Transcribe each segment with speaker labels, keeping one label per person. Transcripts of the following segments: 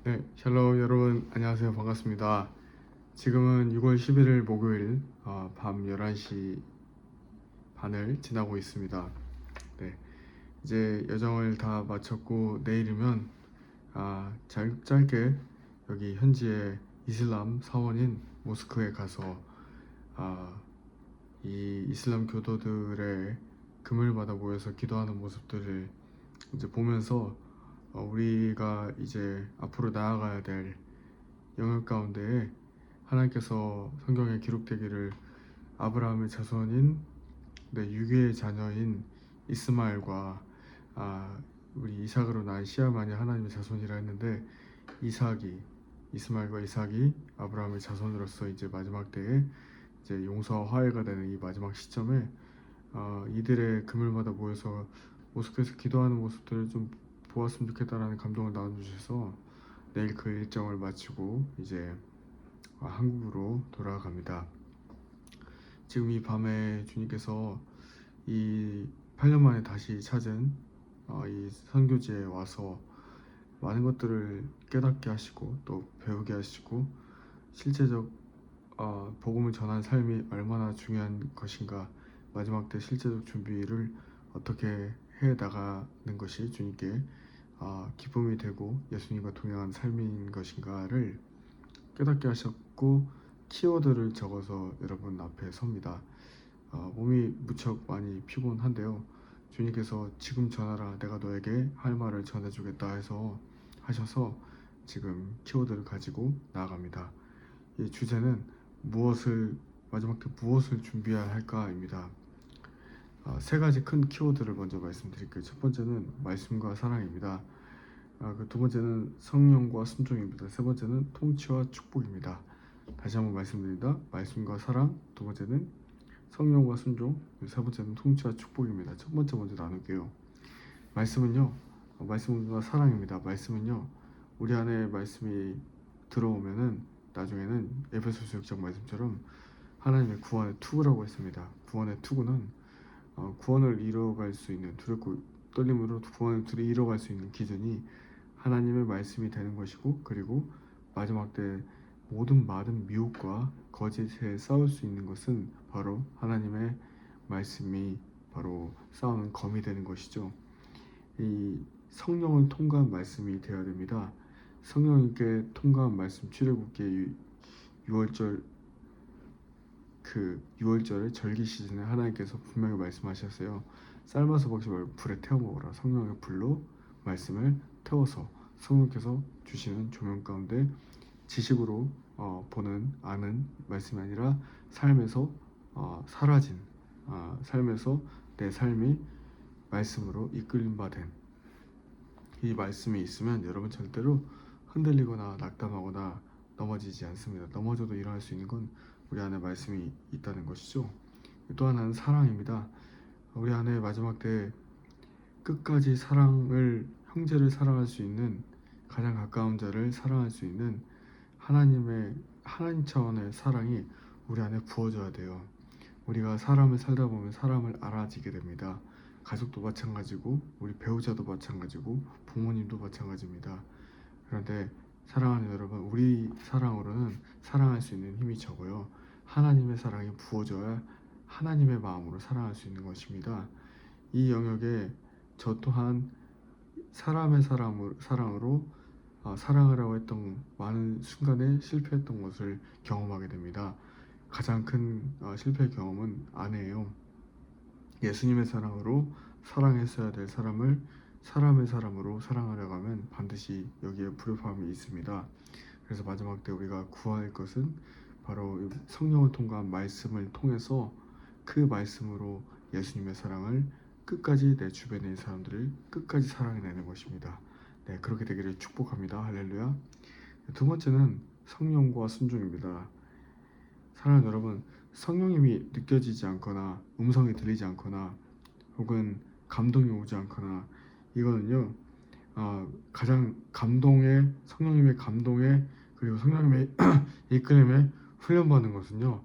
Speaker 1: 네, 샬롬 여러분 안녕하세요. 반갑습니다. 지금은 6월 11일 목요일 밤 11시 반을 지나고 있습니다. 네, 이제 여정을 다 마쳤고 내일이면 짧게 여기 현지의 이슬람 사원인 모스크에 가서 아, 이 이슬람 교도들의 금요일마다 모여서 기도하는 모습들을 이제 보면서 우리가 이제 앞으로 나아가야 될 영역 가운데에 하나님께서 성경에 기록되기를 아브라함의 자손인 유기의 자녀인 이스마엘과 아, 우리 이삭으로 낳은 시아만이 하나님의 자손이라 했는데 이스마엘과 이삭이 아브라함의 자손으로서 이제 마지막 때에 이제 용서와 화해가 되는 이 마지막 시점에 이들의 금요일마다 모여서 모스크에서 기도하는 모습들을 좀 보았으면 좋겠다라는 감동을 나눠주셔서 내일 그 일정을 마치고 이제 한국으로 돌아갑니다. 지금 이 밤에 주님께서 이 8년 만에 다시 찾은 이 선교지에 와서 많은 것들을 깨닫게 하시고 또 배우게 하시고 실제적 복음을 전한 삶이 얼마나 중요한 것인가, 마지막 때 실제적 준비를 어떻게 해 나가는 것이 주님께 기쁨이 되고 예수님과 동행한 삶인 것인가를 깨닫게 하셨고 키워드를 적어서 여러분 앞에 섭니다. 몸이 무척 많이 피곤한데요. 주님께서 지금 전하라, 내가 너에게 할 말을 전해주겠다 해서 하셔서 지금 키워드를 가지고 나아갑니다. 이 주제는 마지막 때 무엇을 준비해야 할까입니다. 세 가지 큰 키워드를 먼저 말씀드릴게요. 첫 번째는 말씀과 사랑입니다. 두 번째는 성령과 순종입니다. 세 번째는 통치와 축복입니다. 다시 한번 말씀드립니다. 말씀과 사랑, 두 번째는 성령과 순종, 세 번째는 통치와 축복입니다. 첫 번째 먼저 나눌게요. 말씀과 사랑입니다. 말씀은요, 우리 안에 말씀이 들어오면은 나중에는 에베소서 6장 말씀처럼 하나님의 구원의 투구라고 했습니다. 구원의 투구는 구원을 이뤄갈 수 있는, 두렵고 떨림으로 구원을 이뤄갈 수 있는 기준이 하나님의 말씀이 되는 것이고, 그리고 마지막 때 모든 미혹과 거짓에 싸울 수 있는 것은 바로 하나님의 말씀이 바로 싸우는 검이 되는 것이죠. 이 성령을 통과한 말씀이 되어야 됩니다. 성령님께 통과한 말씀, 출애굽기 6월절의 절기 시즌에 하나님께서 분명히 말씀하셨어요. 삶아서 먹지 말고 불에 태워 먹으라. 성령의 불로 말씀을 태워서 성령께서 주시는 조명 가운데 지식으로 보는 아는 말씀이 아니라 삶에서 사라진 삶에서 내 삶이 말씀으로 이끌림 바 된 이 말씀이 있으면 여러분 절대로 흔들리거나 낙담하거나 넘어지지 않습니다. 넘어져도 일어날 수 있는 건 우리 안에 말씀이 있다는 것이죠. 또 하나는 사랑입니다. 우리 안에 마지막 때 끝까지 형제를 사랑할 수 있는, 가장 가까운 자를 사랑할 수 있는 하나님 차원의 사랑이 우리 안에 부어져야 돼요. 우리가 사람을 살다 보면 사람을 알아지게 됩니다. 가족도 마찬가지고 우리 배우자도 마찬가지고 부모님도 마찬가지입니다. 그런데 사랑하는 여러분, 우리 사랑으로는 사랑할 수 있는 힘이 적어요. 하나님의 사랑이 부어져야 하나님의 마음으로 사랑할 수 있는 것입니다. 이 영역에 저 또한 사람의 사랑으로 사랑을 하고 했던 많은 순간에 실패했던 것을 경험하게 됩니다. 가장 큰 실패 경험은 아내예요. 예수님의 사랑으로 사랑했어야 될 사람을 사람의 사랑으로 사랑하려고 하면 반드시 여기에 불협화음이 있습니다. 그래서 마지막 때 우리가 구할 것은 바로 성령을 통과한 말씀을 통해서 그 말씀으로 예수님의 사랑을 끝까지, 내 주변에 있는 사람들을 끝까지 사랑해내는 것입니다. 네, 그렇게 되기를 축복합니다. 할렐루야. 두 번째는 성령과 순종입니다. 사랑하는 여러분, 성령님이 느껴지지 않거나 음성이 들리지 않거나 혹은 감동이 오지 않거나, 이거는요 가장 성령님의 감동에, 그리고 성령님의 이끌림에 훈련받는 것은요,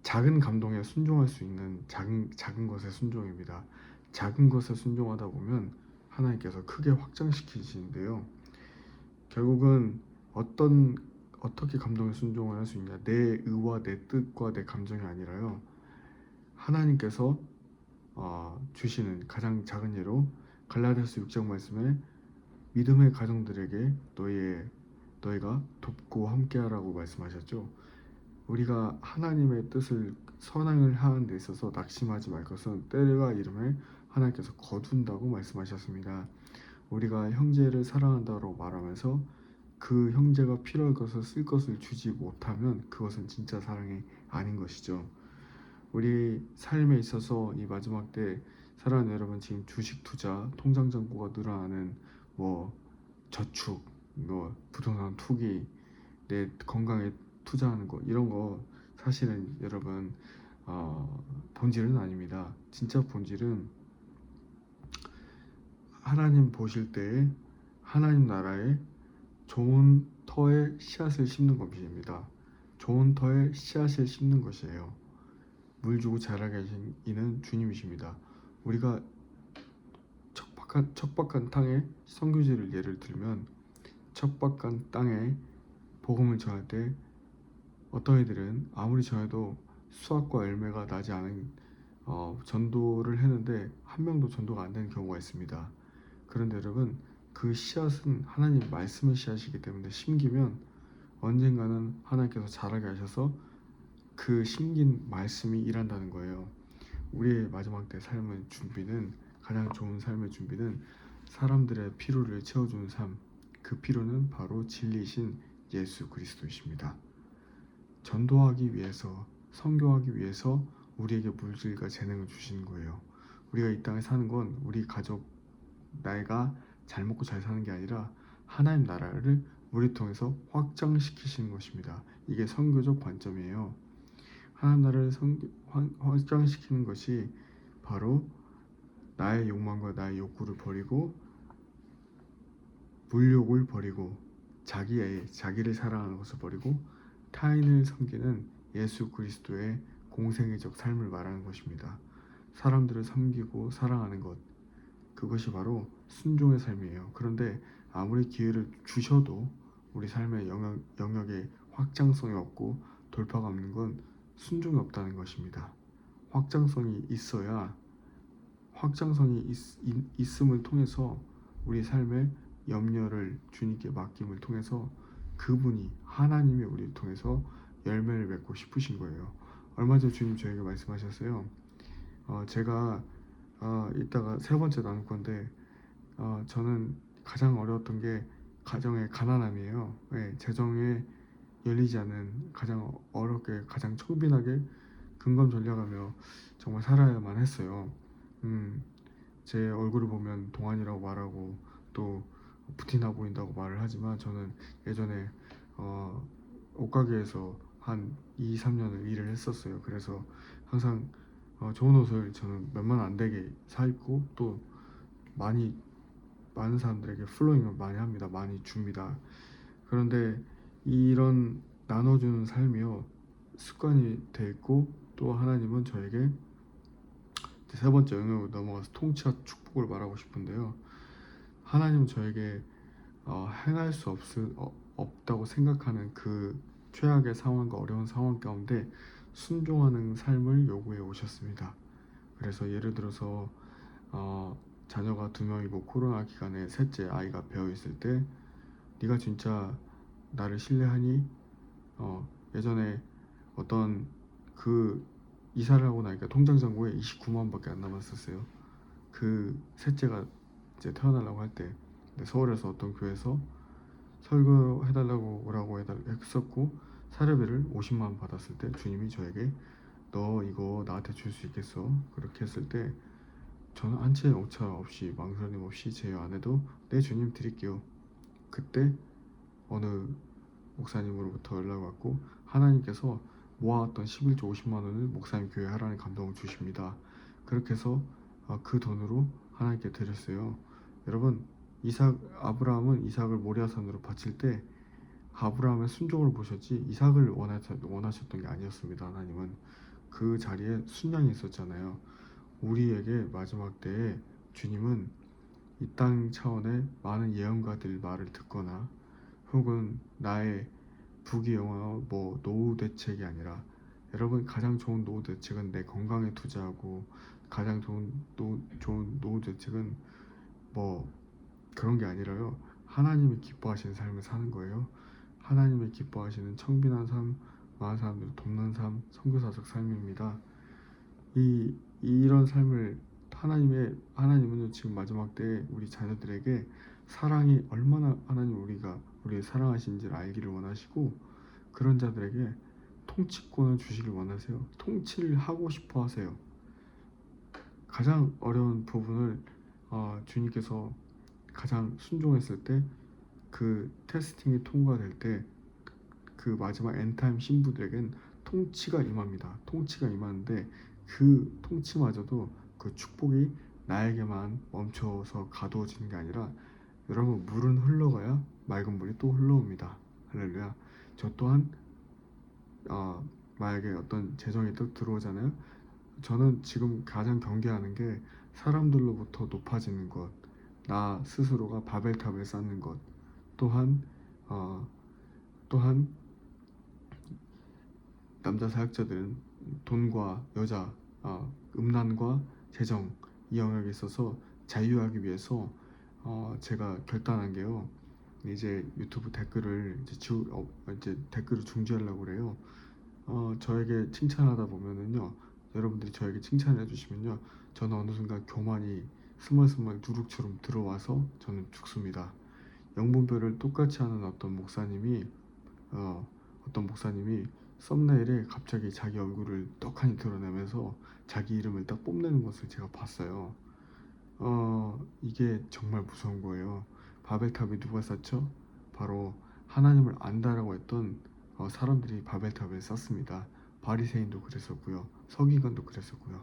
Speaker 1: 작은 감동에 순종할 수 있는 작은 것의 순종입니다. 작은 것에 순종하다 보면 하나님께서 크게 확장시키시는데요, 결국은 어떻게 감동에 순종을 할 수 있냐? 내 의와 내 뜻과 내 감정이 아니라요. 하나님께서 주시는 가장 작은 예로 갈라디아서 6장 말씀에 믿음의 가정들에게 너희가 돕고 함께하라고 말씀하셨죠. 우리가 하나님의 뜻을 선행을 하는 데 있어서 낙심하지 말 것은 때가 이름에 하나님께서 거둔다고 말씀하셨습니다. 우리가 형제를 사랑한다고 말하면서 그 형제가 필요할 것을 쓸 것을 주지 못하면 그것은 진짜 사랑이 아닌 것이죠. 우리 삶에 있어서 이 마지막 때 사랑하는 여러분, 지금 주식 투자, 통장 잔고가 늘어나는 뭐 저축, 뭐 부동산 투기, 내 건강에 투자하는 거, 이런 거 사실은 여러분 본질은 아닙니다. 진짜 본질은 하나님 보실 때에 하나님 나라에 좋은 터에 씨앗을 심는 것입니다. 좋은 터에 씨앗을 심는 것이에요. 물 주고 자라게 하시는 주님이십니다. 우리가 척박한 땅에, 선교지를 예를 들면 척박한 땅에 복음을 전할 때 어떤 이들은 아무리 전해도 수확과 열매가 나지 않은 전도를 했는데 한 명도 전도가 안 되는 경우가 있습니다. 그런데 여러분, 그 씨앗은 하나님 말씀의 씨앗이기 때문에 심기면 언젠가는 하나님께서 자라게 하셔서 그 심긴 말씀이 일한다는 거예요. 우리의 마지막 때 삶의 준비는, 가장 좋은 삶의 준비는 사람들의 필요를 채워주는 삶, 그 필요는 바로 진리이신 예수 그리스도이십니다. 전도하기 위해서, 선교하기 위해서 우리에게 물질과 재능을 주시는 거예요. 우리가 이 땅에 사는 건 우리 가족, 내가 잘 먹고 잘 사는 게 아니라 하나님 나라를 우리 통해서 확장시키시는 것입니다. 이게 선교적 관점이에요. 하나님 나라를 확장시키는 것이 바로 나의 욕망과 나의 욕구를 버리고 물욕을 버리고 자기를 사랑하는 것을 버리고 타인을 섬기는 예수 그리스도의 공생애적 삶을 말하는 것입니다. 사람들을 섬기고 사랑하는 것, 그것이 바로 순종의 삶이에요. 그런데 아무리 기회를 주셔도 우리 삶의 영역에 확장성이 없고 돌파가 없는 건 순종이 없다는 것입니다. 확장성이 있어야, 확장성이 있음을 통해서 우리 삶의 염려를 주님께 맡김을 통해서 그분이, 하나님이 우리를 통해서 열매를 맺고 싶으신 거예요. 얼마 전 주님 저에게 말씀하셨어요. 제가 이따가 세 번째 나눌 건데 저는 가장 어려웠던 게 가정의 가난함이에요. 네, 재정에 열리지 않은, 가장 어렵게, 가장 청빈하게 근검전략하며 정말 살아야만 했어요. 제 얼굴을 보면 동안이라고 말하고 또 부티나 보인다고 말을 하지만 저는 예전에 옷가게에서 한 2, 3년을 일을 했었어요. 그래서 항상 좋은 옷을 저는 몇만 안 되게 사 입고 또 많은 사람들에게 플로잉을 많이 합니다. 많이 줍니다. 그런데 이런 나눠주는 삶이요, 습관이 돼 있고, 또 하나님은 저에게 세 번째 영역으로 넘어가서 통치와 축복을 말하고 싶은데요. 하나님은 저에게 행할 수 없다고 생각하는 그 최악의 상황과 어려운 상황 가운데 순종하는 삶을 요구해 오셨습니다. 그래서 예를 들어서 자녀가 2명이고 코로나 기간에 셋째 아이가 배어 있을 때 네가 진짜 나를 신뢰하니? 예전에 어떤 그 이사를 하고 나니까 통장 잔고에 29만 원밖에 안 남았었어요. 그 셋째가 이제 태어나려고 할 때 서울에서 어떤 교회에서 설교해달라고 오라고 했었고 사례비를 50만 원 받았을 때 주님이 저에게 너 이거 나한테 줄 수 있겠어? 그렇게 했을 때 저는 한치의 오차 없이, 망설임 없이 제 아내도 네 주님 드릴게요. 그때 어느 목사님으로부터 연락 왔고 하나님께서 모아왔던 11조 50만 원을 목사님 교회 하라는 감동을 주십니다. 그렇게 해서 그 돈으로 하나님께 드렸어요. 여러분, 아브라함은 이삭을 모리아산으로 바칠 때 아브라함의 순종을 보셨지 이삭을 원하셨던 게 아니었습니다. 하나님은 그 자리에 순양이 있었잖아요. 우리에게 마지막 때에 주님은 이 땅 차원의 많은 예언가들 말을 듣거나 혹은 나의 부귀영화 뭐 노후 대책이 아니라 여러분 가장 좋은 노후 대책은 내 건강에 투자하고 가장 좋은 노후 대책은 뭐 그런 게 아니라요. 하나님이 기뻐하시는 삶을 사는 거예요. 하나님이 기뻐하시는 청빈한 삶, 많은 사람들을 돕는 삶, 선교사적 삶입니다. 이런 삶을 하나님은 지금 마지막 때에 우리 자녀들에게 사랑이 얼마나 하나님 우리 사랑하신지를 알기를 원하시고 그런 자들에게 통치권을 주시길 원하세요. 통치를 하고 싶어 하세요. 가장 어려운 부분을 주님께서 가장 순종했을 때 그 테스팅이 통과될 때 그 마지막 엔타임 신부들에겐 통치가 임합니다. 통치가 임하는데 그 통치마저도 그 축복이 나에게만 멈춰서 가두어지는 게 아니라 여러분 물은 흘러가야 맑은 물이 또 흘러옵니다. 할렐루야. 저 또한 만약에 어떤 재정이 또 들어오잖아요. 저는 지금 가장 경계하는 게 사람들로부터 높아지는 것, 나 스스로가 바벨탑을 쌓는 것, 또한 어, 또한 남자 사역자들은 돈과 여자, 음란과 재정 이 영역에 있어서 자유하기 위해서 제가 결단한 게요. 이제 유튜브 댓글을 이제 댓글을 중지하려고 그래요. 저에게 칭찬하다 보면은요, 여러분들이 저에게 칭찬을 해주시면요, 저는 어느 순간 교만이 스멀스멀 누룩처럼 들어와서 저는 죽습니다. 영분별을 똑같이 하는 어떤 목사님이 썸네일에 갑자기 자기 얼굴을 떡하니 드러내면서 자기 이름을 딱 뽐내는 것을 제가 봤어요. 이게 정말 무서운 거예요. 바벨탑이 누가 쌓죠? 바로 하나님을 안다라고 했던 사람들이 바벨탑을 쌓습니다. 바리새인도 그랬었고요. 서기관도 그랬었고요.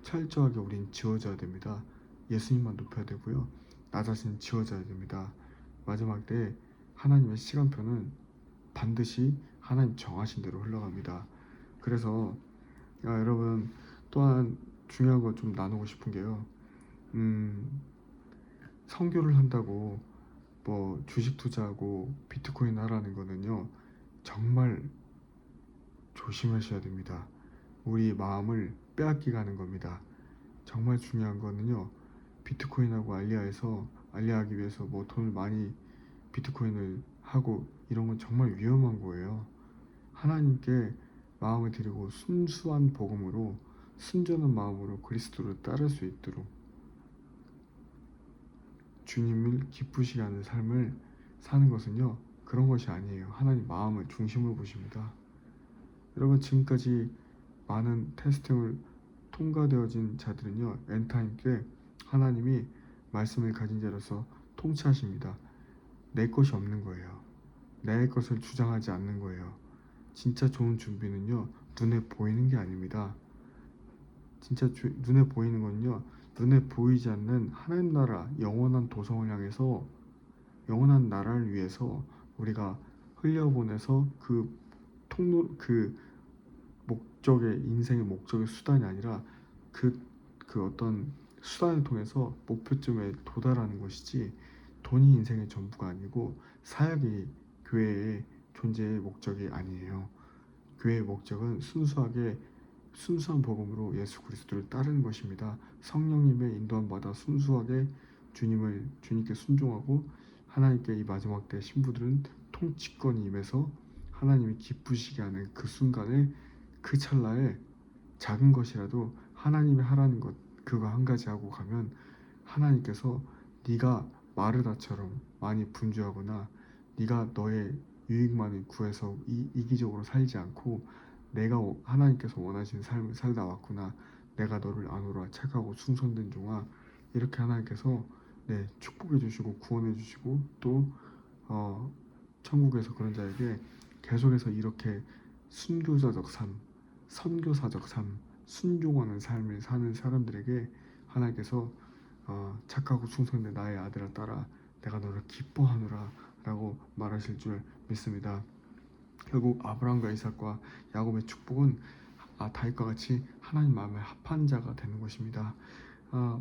Speaker 1: 철저하게 우린 지워져야 됩니다. 예수님만 높여야 되고요. 나 자신 지워져야 됩니다. 마지막 때 하나님의 시간표는 반드시 하나님 정하신 대로 흘러갑니다. 그래서 여러분 또한 중요한 거 좀 나누고 싶은 게요. 선교를 한다고 뭐 주식 투자하고 비트코인 하라는 거는요. 정말 조심하셔야 됩니다. 우리 마음을 빼앗기게 하는 겁니다. 정말 중요한 거는요. 비트코인하고 알리하기 위해서 뭐 돈을 많이 비트코인을 하고 이런 건 정말 위험한 거예요. 하나님께 마음을 드리고 순수한 복음으로 순전한 마음으로 그리스도를 따를 수 있도록 주님을 기쁘시게 하는 삶을 사는 것은요. 그런 것이 아니에요. 하나님 마음을 중심으로 보십니다. 여러분 지금까지 많은 테스팅을 통과되어진 자들은요. 엔타임 때 하나님이 말씀을 가진 자로서 통치하십니다. 내 것이 없는 거예요. 내 것을 주장하지 않는 거예요. 진짜 좋은 준비는요. 눈에 보이는 게 아닙니다. 진짜 눈에 보이는 건요. 눈에 보이지 않는 하나님 나라 영원한 도성을 향해서 영원한 나라를 위해서 우리가 흘려보내서 그 목적의 인생의 목적의 수단이 아니라 그 어떤 수단을 통해서 목표점에 도달하는 것이지 돈이 인생의 전부가 아니고 사역이 교회의 존재의 목적이 아니에요. 교회의 목적은 순수한 복음으로 예수 그리스도를 따르는 것입니다. 성령님의 인도함 받아 순수하게 주님께 순종하고 하나님께 이 마지막 때 신부들은 통치권이 임해서 하나님이 기쁘시게 하는 그 순간에 그 찰나에 작은 것이라도 하나님이 하라는 것 그거 한 가지 하고 가면 하나님께서 네가 마르다처럼 많이 분주하거나 네가 너의 유익만을 구해서 이기적으로 살지 않고 내가 하나님께서 원하시는 삶을 살다 왔구나. 내가 너를 아노라 착하고 충성된 종아 이렇게 하나님께서 축복해 주시고 구원해 주시고 또 천국에서 그런 자에게 계속해서 이렇게 순교자적 삶, 선교사적 삶, 순종하는 삶을 사는 사람들에게 하나님께서 착하고 충성된 나의 아들아 딸아 내가 너를 기뻐하노라 라고 말하실 줄 믿습니다. 결국 아브라함과 이삭과 야곱의 축복은 다윗과 같이 하나님 마음에 합한 자가 되는 것입니다.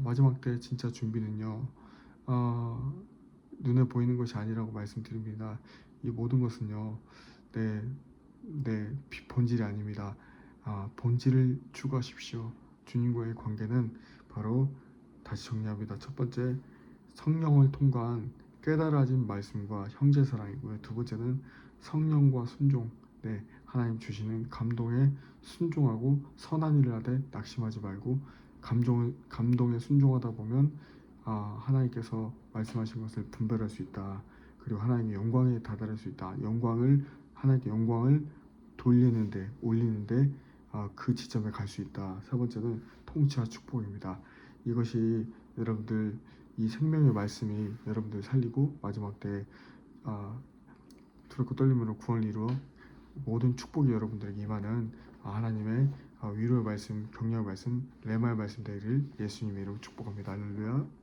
Speaker 1: 마지막 때 진짜 준비는요. 눈에 보이는 것이 아니라고 말씀드립니다. 이 모든 것은요, 내 본질이 아닙니다. 본질을 추구하십시오. 주님과의 관계는 바로 다시 정리합니다. 첫 번째, 성령을 통과한 깨달아진 말씀과 형제 사랑이고요. 두 번째는 성령과 순종. 하나님 주시는 감동에 순종하고 선한 일을 하되 낙심하지 말고 감동에 순종하다 보면 하나님께서 말씀하신 것을 분별할 수 있다. 그리고 하나님의 영광에 다다를 수 있다. 하나님께 영광을 돌리는데 올리는데 그 지점에 갈 수 있다. 세 번째는 통치와 축복입니다. 이것이 여러분들 이 생명의 말씀이 여러분들 살리고 마지막 때 두렵고 떨림으로 구원을 이루어 모든 축복이 여러분들에게 임하는 하나님의 위로의 말씀, 격려의 말씀, 레마의 말씀 되기를 예수님의 이름으로 축복합니다. 할렐루야.